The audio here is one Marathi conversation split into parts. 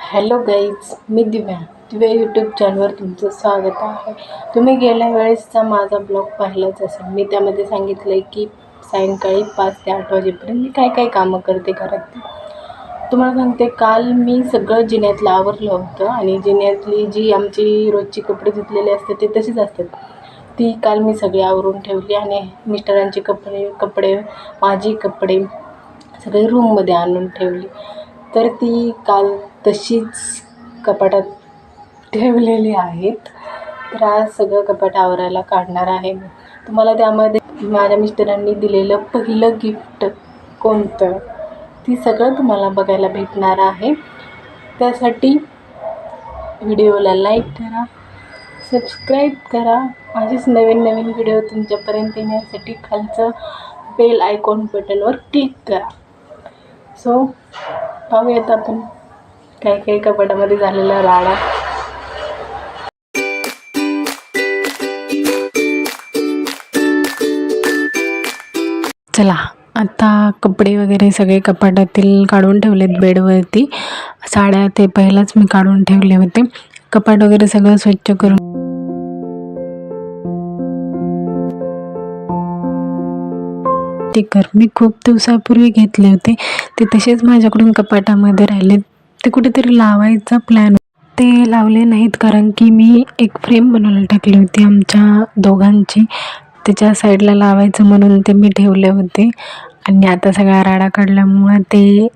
हॅलो गाईज, मी दिव्या यूट्यूब चॅनलवर तुमचं स्वागत आहे. तुम्ही गेल्या वेळेसचा माझा ब्लॉग पाहिलाच असेल. मी त्यामध्ये सांगितलं आहे की सायंकाळी 5 ते 8 वाजेपर्यंत मी काय काय कामं करते घरात. तुम्हाला सांगते, काल मी सगळं जिन्यातलं आवरलं होतं आणि जिन्यातली जी आमची रोजची कपडे धुतलेले असतात ते तशीच असतात. ती काल मी सगळी आवरून ठेवली आणि मिस्टरांचे कपडे माझी कपडे सगळे रूममध्ये आणून ठेवली. तर ती काल तशीच कपाटात ठेवलेली आहेत. तर आज सगळं कपाट आवरायला काढणार आहे मी. तुम्हाला त्यामध्ये माझ्या मिस्टरांनी दिलेलं पहिलं गिफ्ट कोणतं, ती सगळं तुम्हाला बघायला भेटणार आहे. त्यासाठी व्हिडिओला लाईक करा, सबस्क्राईब करा. माझेच नवीन व्हिडिओ तुमच्यापर्यंत येण्यासाठी खालचं बेल आयकॉन बटनवर क्लिक करा. सो पाहूयात आपण काय काय कपाटामध्ये झालेला राडा. चला, आता कपडे वगैरे सगळे कपाटातील काढून ठेवलेत बेडवरती. साड्या ते पहिलाच मी काढून ठेवले होते. कपाट वगैरे सगळं स्वच्छ करून मी खूप दिवसापूर्वी घेतले होते. ते तसेच माझ्याकडून कपाटामध्ये राहिले. ते कुठेतरी लावायचा प्लॅन, ते लावले नाहीत कारण की मी एक फ्रेम बनवायला टाकली होती आमच्या दोघांची. त्याच्या साईडला लावायचं म्हणून ते मी ठेवले होते आणि आता सगळा राडा काढल्यामुळं ते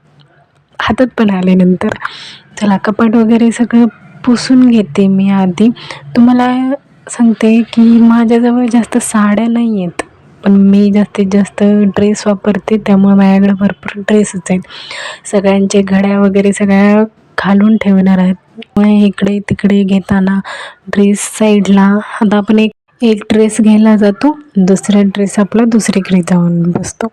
हातात पण आले नंतर. चला, कपाट वगैरे सगळं पुसून घेते मी आधी. तुम्हाला सांगते की माझ्याजवळ जास्त साड्या नाही आहेत, पण मी जास्तीत जास्त ड्रेस वापरते, त्यामुळे माझ्याकडे भरपूर ड्रेसच आहेत. सगळ्यांचे घड्या वगैरे सगळ्या घालून ठेवणार आहेत. इकडे तिकडे घेताना ड्रेस साईडला, आता आपण एक ड्रेस घ्यायला जातो, दुसरा ड्रेस आपला दुसरीकडे जाऊन बसतो.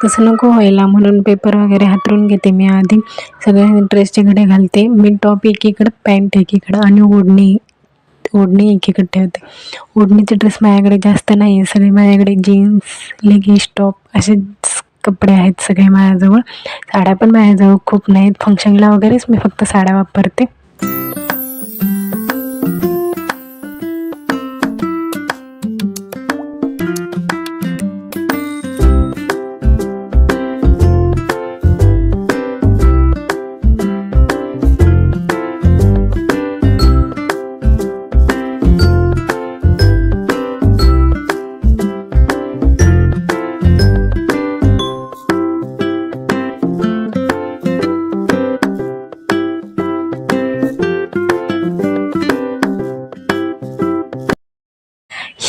तसं नको व्हायला म्हणून पेपर वगैरे हातरून घेते मी आधी. सगळे ड्रेसचे घडे घालते मी. टॉप एकीकडं, पॅन्ट एकीकडं आणि ओढणी एकीकडे ठेवते. ओढणीचे ड्रेस माझ्याकडे जास्त नाही आहे. सगळे माझ्याकडे जीन्स, लेगिन्स, टॉप असेच कपडे आहेत सगळे माझ्याजवळ. साड्या पण माझ्याजवळ खूप नाहीत. फंक्शनला वगैरेच मी फक्त साड्या वापरते.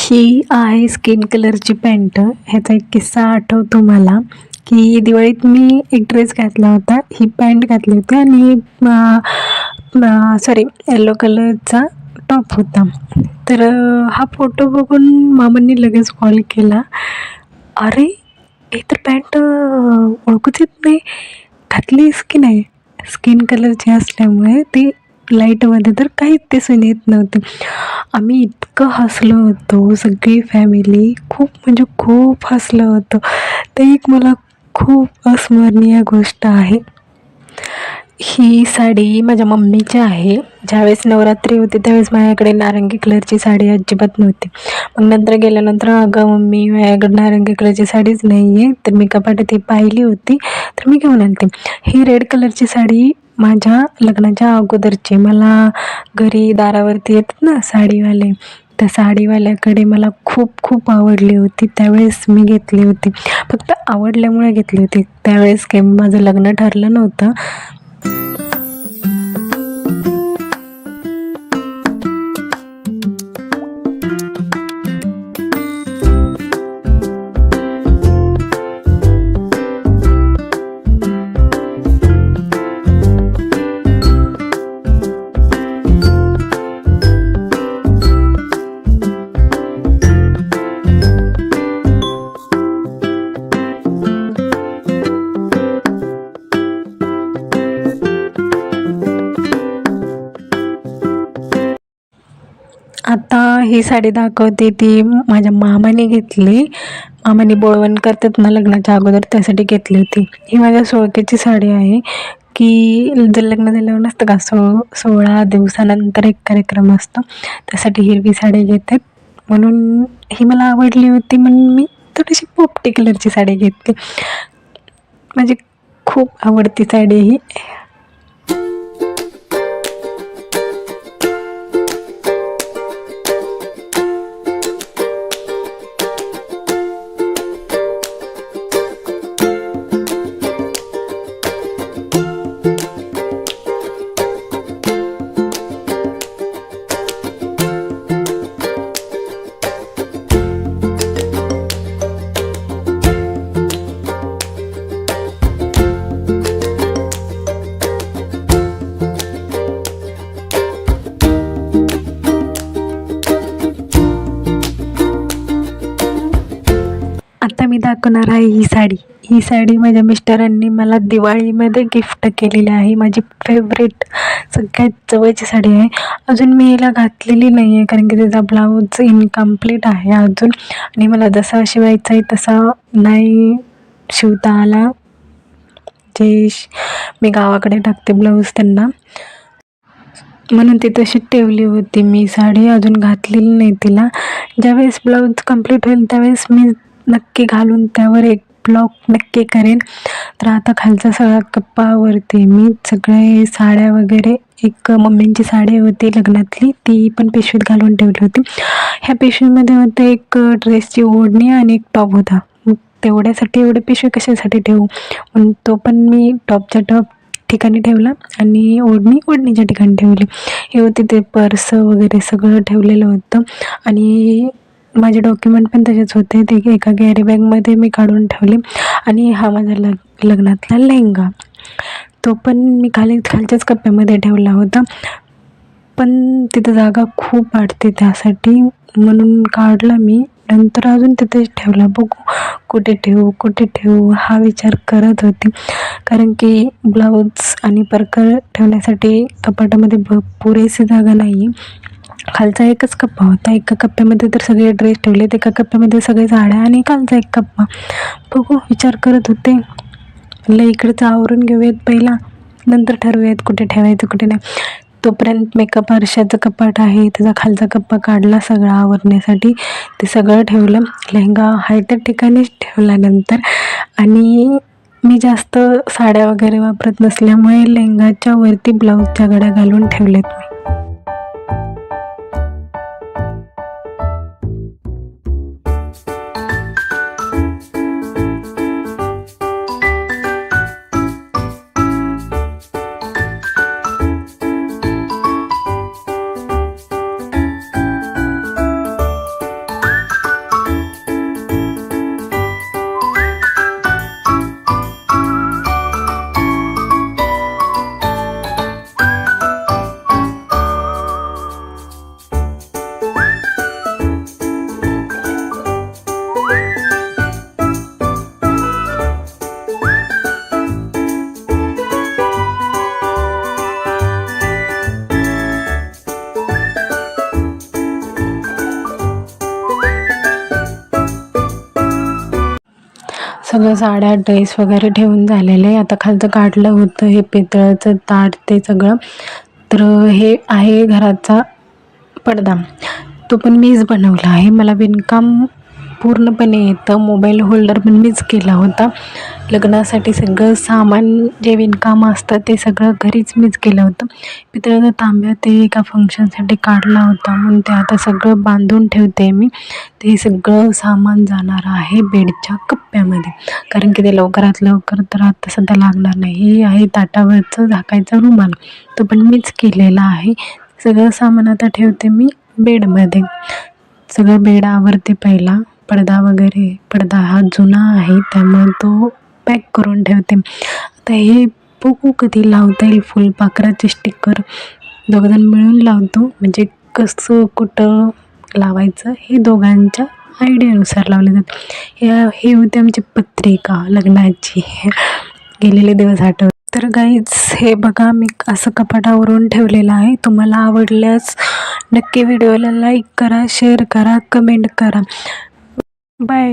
ही आहे स्किन कलरची पॅन्ट. ह्याचा एक किस्सा आठवतो मला की दिवाळीत मी एक ड्रेस घातला होता, ही पॅन्ट घातली होती आणि येलो कलरचा टॉप होता. तर हा फोटो बघून मामांनी लगेच कॉल केला, अरे हे तर पॅन्ट ओळखूच येत नाही, घातलीस की नाही. स्किन कलरची असल्यामुळे ती लाईटमध्ये तर काहीच दिसून येत नव्हतं. आम्ही इतकं हसलो होतो सगळी फॅमिली, खूप हसलो होतो. ते एक मला खूप अस्मरणीय गोष्ट आहे. ही साडी माझ्या मम्मीची आहे. ज्यावेळेस नवरात्री होती त्यावेळेस माझ्याकडे नारंगी कलरची साडी अजिबात नव्हती. मग नंतर गेल्यानंतर, अगं मम्मी माझ्याकडे नारंगी कलरची साडीच नाही आहे. तर मी कपाटात ती पाहिली होती तर मी घेऊन आली. ही रेड कलरची साडी माझ्या लग्नाच्या अगोदरची, मला घरी दारावरती येतात ना साडीवाले, त्या साडीवाल्याकडे मला खूप आवडली होती. त्यावेळेस मी घेतली होती, फक्त आवडल्यामुळे घेतली होती. त्यावेळेस काही माझं लग्न ठरलं नव्हतं. आता ही साडी दाखवते, ती माझ्या मामाने घेतली. मामाने बोळवण करतात ना लग्नाच्या अगोदर, त्यासाठी घेतली होती. ही माझ्या सोळक्याची साडी आहे. की जर लग्न झाल्यावर नसतं का 16 दिवसानंतर एक कार्यक्रम असतो, त्यासाठी हिरवी साडी घेतात. म्हणून ही मला आवडली होती म्हणून मी थोडीशी पोपटी कलरची साडी घेतली. माझी खूप आवडती साडी ही. आता मी दाखवणार आहे ही साडी. ही साडी माझ्या मिस्टरांनी मला दिवाळीमध्ये गिफ्ट केलेली आहे. माझी फेवरेट सगळ्यात जवळची साडी आहे. अजून मी हिला घातलेली नाही आहे कारण की त्याचा ब्लाऊज इनकम्प्लीट आहे अजून, आणि मला जसा शिवायचा आहे तसा नाही शिवता आला. मी गावाकडे टाकते ब्लाऊज त्यांना, म्हणून ती तशी ठेवली होती मी साडी. अजून घातलेली नाही तिला. ज्यावेळेस ब्लाऊज कंप्लीट होईल त्यावेळेस मी नक्की घालून त्यावर एक ब्लॉग नक्की करेन. तर आता खालचा सगळा कप्पावरती मी सगळे साड्या वगैरे, एक मम्मींची साडी होती लग्नातली, ती पण पिशवीत घालून ठेवली होती. ह्या पिशवीमध्ये होते एक ड्रेसची ओढणी आणि एक टॉप होता. मग तेवढ्यासाठी एवढे पिशवी कशासाठी ठेवू, म्हणून तो पण मी टॉपच्या टॉप ठिकाणी ठेवला आणि ओढणीच्या ठिकाणी ठेवली. हे होते ते पर्स वगैरे सगळं ठेवलेलं होतं, आणि माझे डॉक्युमेंट पण तसेच होते. ते एका कॅरी बॅगमध्ये मी काढून ठेवले. आणि हा माझा लग्नातला लेहंगा, तो पण मी खालच्याच कप्प्यामध्ये ठेवला होता, पण तिथं जागा खूप वाटते त्यासाठी म्हणून काढला मी. नंतर अजून तिथेच ठेवला. बघू कुठे ठेवू हा विचार करत होती, कारण की ब्लाऊज आणि परकर ठेवण्यासाठी कपाटामध्ये पुरेशी जागा नाही. खालचा एकच कप्पा होता. एका कप्प्यामध्ये तर सगळे ड्रेस ठेवलेत, एका कप्प्यामध्ये सगळे साड्या, आणि खालचा एक कप्पा. बघू विचार करत होते, म्हणलं इकडचं आवरून घेऊयात पहिला, नंतर ठरवूयात कुठे ठेवायचं कुठे नाही. तोपर्यंत मेकअप आरशाचं कपाट आहे, त्याचा खालचा कप्पा काढला सगळं आवरण्यासाठी. ते सगळं ठेवलं. लेहंगा त्या ठिकाणीच ठेवला नंतर. आणि मी जास्त साड्या वगैरे वापरत नसल्यामुळे लेहंगाच्या वरती ब्लाऊजच्या घड्या घालून ठेवलेत मी. सगळं साड्या ड्रेस वगैरे ठेवून झालेले. आता खालचं काढलं होतं हे पितळाचं ताट ते सगळं. तर हे आहे घराचा पडदा, तो पण मीच बनवला आहे. मला विणकाम पूर्णपणे येतं. मोबाईल होल्डर पण मीच केला होता. लग्नासाठी सगळं सामान जे विणकाम असतं ते सगळं घरीच मीच केलं होतं. पितळाचा तांब्या ते एका फंक्शनसाठी काढला होता, म्हणून ते आता सगळं बांधून ठेवते मी. ते सगळं सामान जाणार आहे बेडच्या कप्प्यामध्ये, कारण की ते लवकरात लवकर तर आता सध्या लागणार नाही. हे आहे ताटावरचं झाकायचा रुमाल, तो पण मीच केलेला आहे. सगळं सामान आता ठेवते मी बेडमध्ये. सगळं बेड आवरते पहिला. पडदा हा जुना आहे त्यामुळे तो पॅक करून ठेवते. आता हे बघू कधी लावता येईल फुलपाखराचे स्टिकर. दोघंजण मिळून लावतो, म्हणजे कसं कुठं लावायचं हे दोघांच्या आयडियानुसार लावले जातं. हे होते आमची पत्रिका लग्नाची, गेलेले दिवस आठवत. तर गाईज हे बघा मी असं कपाटावरून ठेवलेलं आहे. तुम्हाला आवडल्यास नक्की व्हिडिओला लाईक करा, शेअर करा, कमेंट करा. बाय.